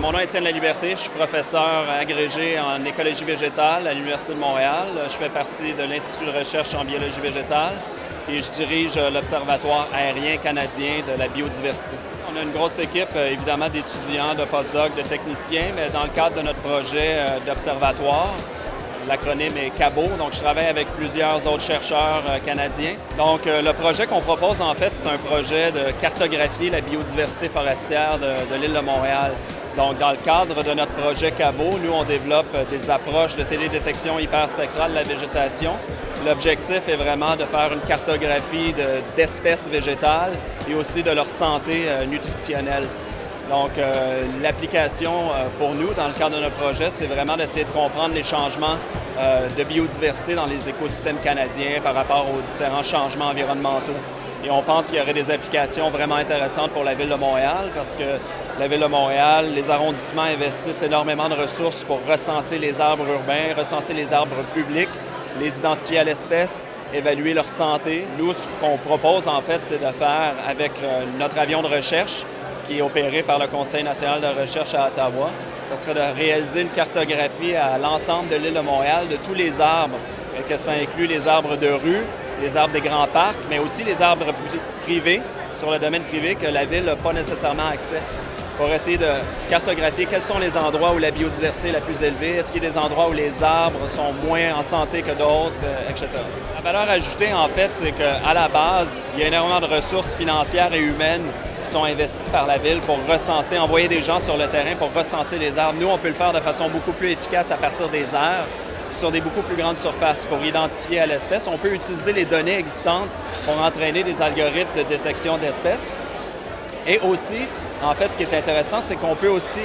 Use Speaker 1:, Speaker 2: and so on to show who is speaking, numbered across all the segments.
Speaker 1: mon nom est Étienne Laliberté, je suis professeur agrégé en écologie végétale à l'Université de Montréal. Je fais partie de l'Institut de recherche en biologie végétale et je dirige l'Observatoire aérien canadien de la biodiversité. On a une grosse équipe, évidemment, d'étudiants, de postdocs, de techniciens, mais dans le cadre de notre projet d'observatoire, l'acronyme est CABO, donc je travaille avec plusieurs autres chercheurs canadiens. Donc le projet qu'on propose, en fait, c'est un projet de cartographier la biodiversité forestière de l'île de Montréal. Donc dans le cadre de notre projet CABO, nous, on développe des approches de télédétection hyperspectrale de la végétation. L'objectif est vraiment de faire une cartographie d'espèces végétales et aussi de leur santé nutritionnelle. Donc, l'application pour nous, dans le cadre de notre projet, c'est vraiment d'essayer de comprendre les changements de biodiversité dans les écosystèmes canadiens par rapport aux différents changements environnementaux. Et on pense qu'il y aurait des applications vraiment intéressantes pour la Ville de Montréal parce que la Ville de Montréal, les arrondissements investissent énormément de ressources pour recenser les arbres urbains, recenser les arbres publics, les identifier à l'espèce, évaluer leur santé. Nous, ce qu'on propose, en fait, c'est de faire avec notre avion de recherche, qui est opéré par le Conseil national de recherche à Ottawa. Ce serait de réaliser une cartographie à l'ensemble de l'île de Montréal de tous les arbres, que ça inclut les arbres de rue, les arbres des grands parcs, mais aussi les arbres privés, sur le domaine privé, que la Ville n'a pas nécessairement accès, pour essayer de cartographier quels sont les endroits où la biodiversité est la plus élevée, est-ce qu'il y a des endroits où les arbres sont moins en santé que d'autres, etc. La valeur ajoutée, en fait, c'est qu'à la base, il y a énormément de ressources financières et humaines qui sont investies par la Ville pour recenser, envoyer des gens sur le terrain pour recenser les arbres. Nous, on peut le faire de façon beaucoup plus efficace à partir des aires, sur des beaucoup plus grandes surfaces pour identifier à l'espèce. On peut utiliser les données existantes pour entraîner des algorithmes de détection d'espèces. Et aussi, en fait, ce qui est intéressant, c'est qu'on peut aussi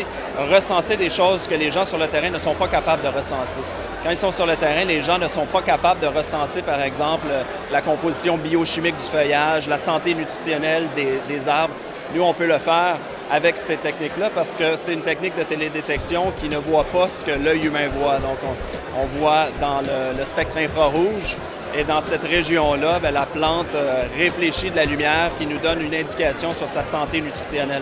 Speaker 1: recenser des choses que les gens sur le terrain ne sont pas capables de recenser. Quand ils sont sur le terrain, les gens ne sont pas capables de recenser, par exemple, la composition biochimique du feuillage, la santé nutritionnelle des arbres. Nous, on peut le faire avec ces techniques-là parce que c'est une technique de télédétection qui ne voit pas ce que l'œil humain voit. Donc, on voit dans le spectre infrarouge et dans cette région-là, la plante réfléchit de la lumière qui nous donne une indication sur sa santé nutritionnelle.